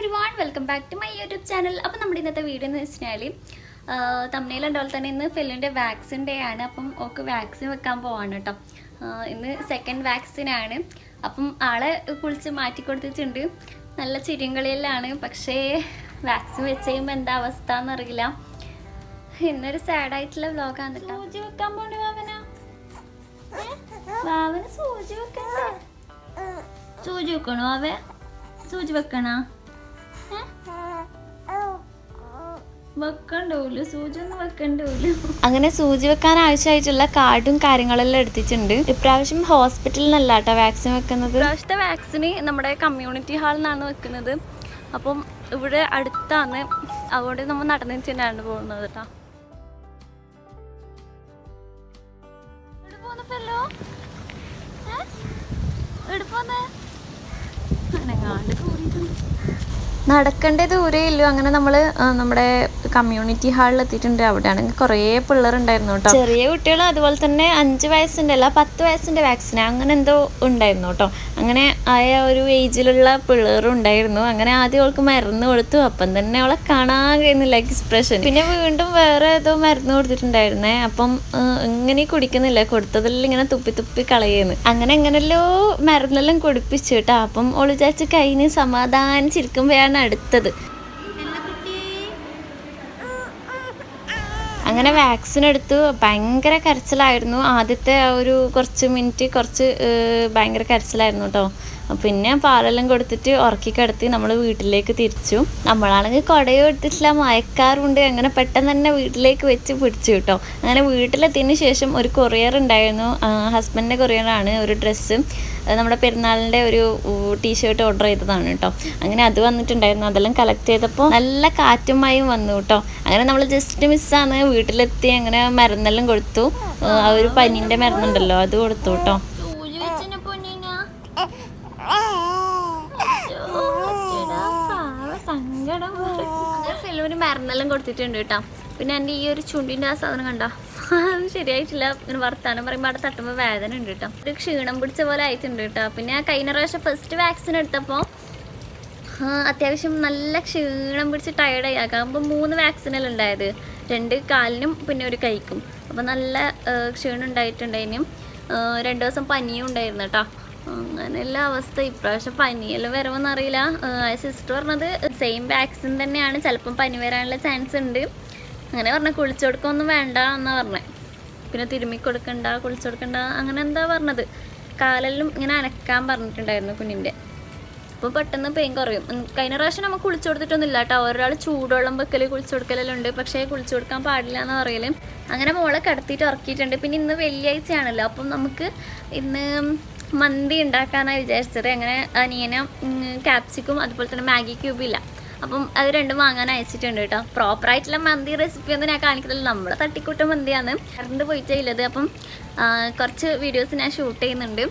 everyone, welcome back to my YouTube channel. അപ്പോൾ നമ്മുടെ ഇന്നത്തെ വീഡിയോ എന്ന് വെച്ചാൽ തമ്മിൽ അതുപോലെ തന്നെ ഇന്ന് ഫെല്ലിൻ്റെ വാക്സിൻ ഡേ ആണ്. അപ്പം ഓക്ക് വാക്സിൻ വെക്കാൻ പോവാണ് കേട്ടോ. ഇന്ന് സെക്കൻഡ് വാക്സിനാണ്. അപ്പം ആളെ കുളിച്ച് മാറ്റി കൊടുത്തിട്ടുണ്ട്. നല്ല ചിരിങ്കളിയിലാണ്. പക്ഷേ വാക്സിൻ വെച്ച് കഴിയുമ്പോൾ എന്താ അവസ്ഥ എന്നറിയില്ല. ഇന്നൊരു സാഡായിട്ടുള്ള വ്ലോഗാണ് കേട്ടോ. സൂചി വെക്കാൻ പോണു വാവന് സൂചി വെക്കണ്ടേ? സൂചി വെക്കണോ സൂചി വെക്കണ വെക്കണ്ടോല്ലോ, സൂചി ഒന്നും വെക്കണ്ടോല്ലോ. അങ്ങനെ സൂചി വെക്കാൻ ആവശ്യമായിട്ടുള്ള കാർഡും കാര്യങ്ങളെല്ലാം എടുത്തിട്ടുണ്ട്. ഇപ്രാവശ്യം ഹോസ്പിറ്റലിൽ നിന്നല്ല കേട്ടോ വാക്സിൻ വെക്കുന്നത്. ഇപ്രാവശ്യത്തെ വാക്സിന് നമ്മുടെ കമ്മ്യൂണിറ്റി ഹാളിൽ നിന്നാണ് വെക്കുന്നത്. അപ്പം ഇവിടെ അടുത്താണ്, അതുകൊണ്ട് നമ്മൾ നടന്നിട്ടാണ് പോകുന്നത് കേട്ടോ. നടക്കേണ്ട ദൂരേ ഇല്ലു. അങ്ങനെ നമ്മൾ നമ്മുടെ കമ്മ്യൂണിറ്റി ഹാളിൽ എത്തിയിട്ടുണ്ട്. അവിടെയാണെങ്കിൽ കുറേ പിള്ളേരുണ്ടായിരുന്നു കേട്ടോ. ചെറിയ കുട്ടികൾ, അതുപോലെ തന്നെ 5 വയസ്സിൻ്റെ അല്ല 10 വയസ്സിൻ്റെ വാക്സിൻ അങ്ങനെ എന്തോ ഉണ്ടായിരുന്നു കേട്ടോ. അങ്ങനെ ആയ ഒരു ഏജിലുള്ള പിള്ളേരും ഉണ്ടായിരുന്നു. അങ്ങനെ ആദ്യം അവൾക്ക് മരുന്ന് കൊടുത്തു. അപ്പം തന്നെ അവളെ കാണാൻ കഴിയുന്നില്ല എക്സ്പ്രഷൻ. പിന്നെ വീണ്ടും വേറെ ഏതോ മരുന്ന് കൊടുത്തിട്ടുണ്ടായിരുന്നേ. അപ്പം ഇങ്ങനെ കുടിക്കുന്നില്ല, കൊടുത്തതെല്ലാം ഇങ്ങനെ തുപ്പി കളയുന്നു. അങ്ങനെ എങ്ങനെയല്ലോ മരുന്നെല്ലാം കുടിപ്പിച്ചു കേട്ടോ. അപ്പം അവൾ വിചാരിച്ച് കഴിഞ്ഞ് സമാധാനിച്ചിരിക്കുമ്പോഴാണ് അടുത്തത്. അങ്ങനെ വാക്സിൻ എടുത്തു. ഭയങ്കര കരച്ചിലായിരുന്നു ആദ്യത്തെ ഒരു കുറച്ച് മിനിറ്റ്. ഭയങ്കര കരച്ചിലായിരുന്നു കേട്ടോ. പിന്നെ പാലെല്ലാം കൊടുത്തിട്ട് ഉറക്കി കിടത്തി നമ്മൾ വീട്ടിലേക്ക് തിരിച്ചു. നമ്മളാണെങ്കിൽ കുടയോ എടുത്തിട്ടില്ല, മയക്കാറുണ്ട്. അങ്ങനെ പെട്ടെന്ന് തന്നെ വീട്ടിലേക്ക് വെച്ച് പിടിച്ചു കേട്ടോ. അങ്ങനെ വീട്ടിലെത്തിയതിന് ശേഷം ഒരു കൊറിയർ ഉണ്ടായിരുന്നു, ഹസ്ബൻഡിൻ്റെ കൊറിയറാണ്. ഒരു ഡ്രസ്സ്, നമ്മുടെ പെരുന്നാളിൻ്റെ ഒരു ടീഷർട്ട് ഓർഡർ ചെയ്തതാണ് കേട്ടോ. അങ്ങനെ അത് വന്നിട്ടുണ്ടായിരുന്നു. അതെല്ലാം കളക്ട് ചെയ്തപ്പോൾ നല്ല കാറ്റും മഴയും വന്നു കേട്ടോ. അങ്ങനെ നമ്മൾ ജസ്റ്റ് മിസ്സാണ്. വീട്ടിലെത്തി അങ്ങനെ മരുന്നെല്ലാം കൊടുത്തു. ആ ഒരു പനീൻ്റെ മരുന്നുണ്ടല്ലോ അത് കൊടുത്തു കേട്ടോ. ഫെല്ലുവിന് മരുന്നെല്ലാം കൊടുത്തിട്ടുണ്ട് കേട്ടോ. പിന്നെ എൻ്റെ ഈ ഒരു ചുണ്ടിൻ്റെ ആ സാധനം കണ്ടോ, അത് ശരിയായിട്ടില്ല. ഇങ്ങനെ വർത്താനം പറയുമ്പോൾ അവിടെ തട്ടുമ്പോൾ വേദന ഉണ്ട് കേട്ടോ. ഒരു ക്ഷീണം പിടിച്ച പോലെ ആയിട്ടുണ്ട് കേട്ടോ. പിന്നെ കഴിഞ്ഞ പ്രാവശ്യം ഫസ്റ്റ് വാക്സിൻ എടുത്തപ്പോൾ അത്യാവശ്യം നല്ല ക്ഷീണം പിടിച്ച് ടയർഡായി. ആകുമ്പോൾ 3 വാക്സിനെല്ലാം ഉണ്ടായത്, 2 കാലിനും പിന്നെ ഒരു കൈക്കും. അപ്പോൾ നല്ല ക്ഷീണം ഉണ്ടായിട്ടുണ്ടായിരുന്നു. 2 ദിവസം പനിയും ഉണ്ടായിരുന്നു കേട്ടോ. അങ്ങനെയുള്ള അവസ്ഥ. ഇപ്രാവശ്യം പനിയെല്ലാം വരുമെന്ന് അറിയില്ല. സിസ്റ്റർ പറഞ്ഞത് സെയിം വാക്സിൻ തന്നെയാണ്, ചിലപ്പം പനി വരാനുള്ള ചാൻസ് ഉണ്ട്. അങ്ങനെ പറഞ്ഞാൽ കുളിച്ചു കൊടുക്കൊന്നും വേണ്ട എന്നാണ് പറഞ്ഞത്. പിന്നെ തിരുമ്മി കൊടുക്കണ്ട, കുളിച്ചു കൊടുക്കണ്ട, അങ്ങനെ എന്താ പറഞ്ഞത്. കാലെല്ലാം ഇങ്ങനെ അനക്കാൻ പറഞ്ഞിട്ടുണ്ടായിരുന്നു കുഞ്ഞിൻ്റെ. അപ്പോൾ പെട്ടെന്ന് പെയിൻ കുറയും. കഴിഞ്ഞ പ്രാവശ്യം നമുക്ക് കുളിച്ചു കൊടുത്തിട്ടൊന്നുമില്ല കേട്ടോ. ഒരാൾ ചൂടുവെള്ളം വെക്കൽ, കുളിച്ചു കൊടുക്കലെല്ലാം ഉണ്ട്. പക്ഷേ കുളിച്ചു കൊടുക്കാൻ പാടില്ല എന്ന് പറയല്. അങ്ങനെ മോളെ കിടത്തിയിട്ട് ഉറക്കിയിട്ടുണ്ട്. പിന്നെ ഇന്ന് വെള്ളിയാഴ്ചയാണല്ലോ, അപ്പം നമുക്ക് ഇന്ന് മന്തി ഉണ്ടാക്കാനാണ് വിചാരിച്ചത്. അങ്ങനെ അനിയന ക്യാപ്സിക്കും അതുപോലെ തന്നെ മാഗി ക്യൂബില്ല, അപ്പം അത് 2 വാങ്ങാൻ അയച്ചിട്ടുണ്ട് കേട്ടോ. പ്രോപ്പറായിട്ടുള്ള മന്തി റെസിപ്പി ഒന്നും ഞാൻ കാണിക്കുന്നില്ല, നമ്മളെ തട്ടിക്കൂട്ട മന്തിയാണ്. കറണ്ട് പോയിട്ടേ ഉള്ളത്. അപ്പം കുറച്ച് വീഡിയോസ് ഞാൻ ഷൂട്ട് ചെയ്യുന്നുണ്ട്.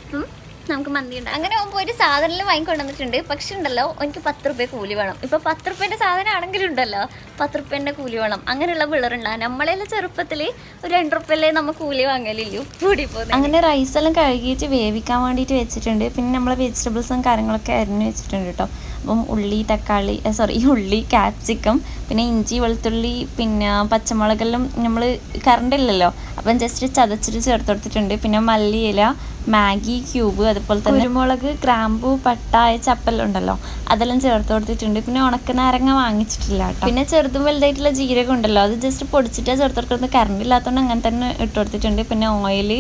അപ്പം നമുക്ക് മന്തി ഉണ്ട്. അങ്ങനെ ആകുമ്പോൾ ഒരു സാധനം വാങ്ങിക്കൊണ്ടുവന്നിട്ടുണ്ട്. പക്ഷെ ഉണ്ടല്ലോ, എനിക്ക് 10 രൂപ കൂലി വേണം. ഇപ്പോൾ 10 രൂപേൻ്റെ സാധനം ആണെങ്കിലും ഉണ്ടല്ലോ 10 രൂപേൻ്റെ കൂലി വേണം. അങ്ങനെയുള്ള പിള്ളേരുണ്ടാകും. നമ്മളെല്ലാം ചെറുപ്പത്തിൽ ഒരു 2 രൂപയല്ലേ നമ്മൾ കൂലി വാങ്ങലില്ലു കൂടി പോകുന്നത്. അങ്ങനെ റൈസെല്ലാം കഴുകിയിട്ട് വേവിക്കാൻ വേണ്ടിയിട്ട് വെച്ചിട്ടുണ്ട്. പിന്നെ നമ്മൾ വെജിറ്റബിൾസും കാര്യങ്ങളൊക്കെ അരിഞ്ഞ് വെച്ചിട്ടുണ്ട് കേട്ടോ. അപ്പം ഉള്ളി, ക്യാപ്സിക്കം, പിന്നെ ഇഞ്ചി, വെളുത്തുള്ളി, പിന്നെ പച്ചമുളകെല്ലാം നമ്മൾ കറണ്ടില്ലല്ലോ, അപ്പം ജസ്റ്റ് ചതച്ചിട്ട് ചേർത്ത് കൊടുത്തിട്ടുണ്ട്. പിന്നെ മല്ലിയില, മാഗി ക്യൂബ്, അതുപോലെ തന്നെ കുരുമുളക്, ഗ്രാമ്പു, പട്ട, ചപ്പെല്ലാം ഉണ്ടല്ലോ അതെല്ലാം ചേർത്ത് കൊടുത്തിട്ടുണ്ട്. പിന്നെ ഉണക്കനാരങ്ങ വാങ്ങിച്ചിട്ടില്ല കേട്ടോ. പിന്നെ ചെറുതും വലുതായിട്ടുള്ള ജീരകം ഉണ്ടല്ലോ, അത് ജസ്റ്റ് പൊടിച്ചിട്ടാണ് ചേർത്ത് കൊടുക്കുന്നത്. കറണ്ട് ഇല്ലാത്തതുകൊണ്ട് അങ്ങനെ തന്നെ ഇട്ട് കൊടുത്തിട്ടുണ്ട്. പിന്നെ ഓയിൽ,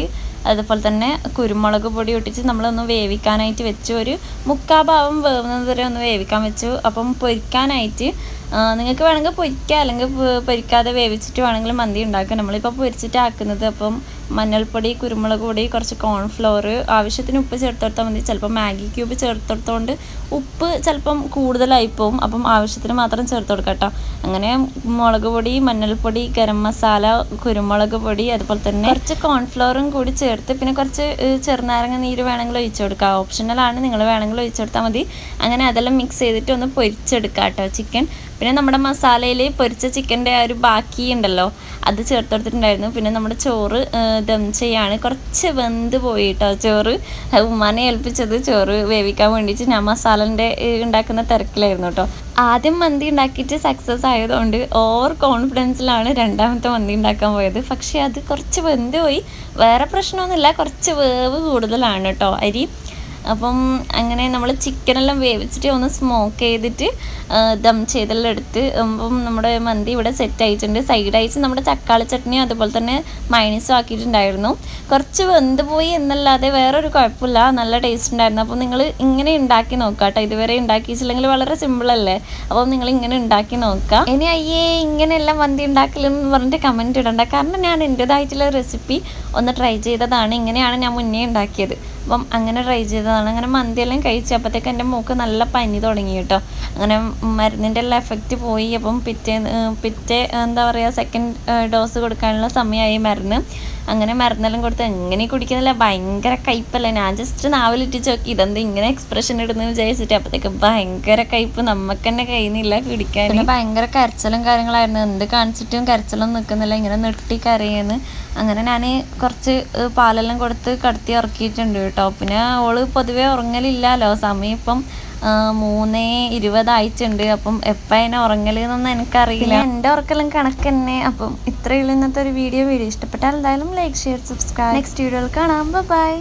അതുപോലെ തന്നെ കുരുമുളക് പൊടി ഇട്ടിട്ട് നമ്മളൊന്ന് വേവിക്കാനായിട്ട് വെച്ചു. ഒരു 3/4 ഭാഗം വേവുന്നത് വരെ ഒന്ന് വേവിക്കാൻ വെച്ചു. അപ്പം പൊരിക്കാനായിട്ട് നിങ്ങൾക്ക് വേണമെങ്കിൽ പൊരിക്കുക, അല്ലെങ്കിൽ പൊരിക്കാതെ വേവിച്ചിട്ട് വേണമെങ്കിൽ മന്തി ഉണ്ടാക്കുക. നമ്മളിപ്പോൾ പൊരിച്ചിട്ട് ആക്കുന്നത്. അപ്പം മഞ്ഞൾപ്പൊടി, കുരുമുളക് പൊടി, കുറച്ച് കോൺഫ്ലോർ, ആവശ്യത്തിന് ഉപ്പ് ചേർത്ത് കൊടുത്താൽ മതി. ചിലപ്പോൾ മാഗി ക്യൂബ് ചേർത്തെടുത്തോണ്ട് ഉപ്പ് ചിലപ്പം കൂടുതലായിപ്പോവും. അപ്പം ആവശ്യത്തിന് മാത്രം ചേർത്ത് കൊടുക്കാം കേട്ടോ. അങ്ങനെ മുളക് പൊടി, മഞ്ഞൾപ്പൊടി, ഗരം മസാല, കുരുമുളക് പൊടി, അതുപോലെ തന്നെ കുറച്ച് കോൺഫ്ലോറും കൂടി ചേർത്ത്, പിന്നെ കുറച്ച് ചെറുനാരങ്ങ നീര് വേണമെങ്കിൽ ഒഴിച്ചു കൊടുക്കുക. ഓപ്ഷണലാണ്, നിങ്ങൾ വേണമെങ്കിൽ ഒഴിച്ചു കൊടുത്താൽ മതി. അങ്ങനെ അതെല്ലാം മിക്സ് ചെയ്തിട്ട് ഒന്ന് പൊരിച്ചെടുക്കാം കേട്ടോ ചിക്കൻ. പിന്നെ നമ്മുടെ മസാലയിൽ പൊരിച്ച ചിക്കൻ്റെ ആ ഒരു ബാക്കി ഉണ്ടല്ലോ അത് ചേർത്ത് കൊടുത്തിട്ടുണ്ടായിരുന്നു. പിന്നെ നമ്മുടെ ചോറ് ദം ചെയ്യാണ്, കുറച്ച് വെന്ത് പോയിട്ടോ. കേട്ടോ ചോറ്. ഉമ്മാനെ ഏൽപ്പിച്ചത് ചോറ് വേവിക്കാൻ വേണ്ടിയിട്ട്. ഞാൻ മസാലൻ്റെ ഉണ്ടാക്കുന്ന തിരക്കിലായിരുന്നു കേട്ടോ. ആദ്യം മന്തി ഉണ്ടാക്കിയിട്ട് സക്സസ് ആയതുകൊണ്ട് ഓവർ കോൺഫിഡൻസിലാണ് രണ്ടാമത്തെ മന്തി ഉണ്ടാക്കാൻ പോയത്. പക്ഷേ അത് കുറച്ച് വെന്ത് പോയി. വേറെ പ്രശ്നമൊന്നുമില്ല, കുറച്ച് വേവ് കൂടുതലാണ് കേട്ടോ അരി. അപ്പം അങ്ങനെ നമ്മൾ ചിക്കനെല്ലാം വേവിച്ചിട്ട് ഒന്ന് സ്മോക്ക് ചെയ്തിട്ട് ദം ചെയ്തെല്ലാം എടുത്ത് അപ്പം നമ്മുടെ മന്തി ഇവിടെ സെറ്റ് ആയിട്ടുണ്ട്. സൈഡായിട്ട് നമ്മുടെ തക്കാളി ചട്നിയും അതുപോലെ തന്നെ മയണീസും ആക്കിയിട്ടുണ്ടായിരുന്നു. കുറച്ച് വെന്ത് പോയി എന്നല്ലാതെ വേറൊരു കുഴപ്പമില്ല, നല്ല ടേസ്റ്റ് ഉണ്ടായിരുന്നു. അപ്പം നിങ്ങൾ ഇങ്ങനെ ഉണ്ടാക്കി നോക്കാം കേട്ടോ. ഇതുവരെ ഉണ്ടാക്കിയിട്ടില്ലെങ്കിൽ വളരെ സിമ്പിളല്ലേ. അപ്പം നിങ്ങൾ ഇങ്ങനെ ഉണ്ടാക്കി നോക്കാം. ഇനി അയ്യേ ഇങ്ങനെയെല്ലാം മന്തി ഉണ്ടാക്കലെന്ന് പറഞ്ഞിട്ട് കമൻറ്റ് ഇടണ്ട. കാരണം ഞാൻ എൻ്റേതായിട്ടുള്ള റെസിപ്പി ഒന്ന് ട്രൈ ചെയ്തതാണ്. ഇങ്ങനെയാണ് ഞാൻ മുന്നേ ഉണ്ടാക്കിയത്. അപ്പം അങ്ങനെ ട്രൈ ചെയ്തതാണ്. അങ്ങനെ മന്തിയെല്ലാം കഴിച്ചപ്പോഴത്തേക്ക് എൻ്റെ മൂക്ക് നല്ല പനി തുടങ്ങി കേട്ടോ. അങ്ങനെ മരുന്നിൻ്റെ എല്ലാം എഫക്റ്റ് പോയി. അപ്പം പിറ്റേ എന്താ പറയുക സെക്കൻഡ് ഡോസ് കൊടുക്കാനുള്ള സമയമായി മരുന്ന്. അങ്ങനെ മരുന്നെല്ലാം കൊടുത്ത് എങ്ങനെ കുടിക്കുന്നില്ല, ഭയങ്കര കയ്പല്ലേ. ഞാൻ ജസ്റ്റ് നാവിലിട്ടിച്ച് നോക്കി ഇതെന്ത് ഇങ്ങനെ എക്സ്പ്രഷൻ ഇടുന്നു വിചാരിച്ചിട്ട്. അപ്പോഴത്തേക്ക് ഭയങ്കര കയ്പ്, നമുക്ക് തന്നെ കഴിയുന്നില്ല കുടിക്കാൻ. പിന്നെ ഭയങ്കര കരച്ചിലും കാര്യങ്ങളായിരുന്നു. എന്ത് കാണിച്ചിട്ടും കരച്ചിലൊന്നും നിൽക്കുന്നില്ല, ഇങ്ങനെ നെട്ടി കരയുന്നു. അങ്ങനെ ഞാൻ കുറച്ച് പാലെല്ലാം കൊടുത്ത് കടത്തി ഇറക്കിയിട്ടുണ്ട് കേട്ടോ. പിന്നെ ഓള് പൊതുവേ ഉറങ്ങലില്ലല്ലോ. സമയം ഇപ്പം 3:20 അപ്പം എപ്പോൾ അതിനെ ഉറങ്ങലെന്നൊന്നും എനിക്കറിയില്ല. എൻ്റെ ഉറക്കെല്ലാം കണക്ക് തന്നെ. അപ്പം ഇത്രയുള്ള ഇന്നത്തെ ഒരു വീഡിയോ ഇഷ്ടപ്പെട്ടാൽ എന്തായാലും ലൈക്ക്, ഷെയർ, സബ്സ്ക്രൈബ്. നെക്സ്റ്റ് വീഡിയോയിൽ കാണാം. ബൈ.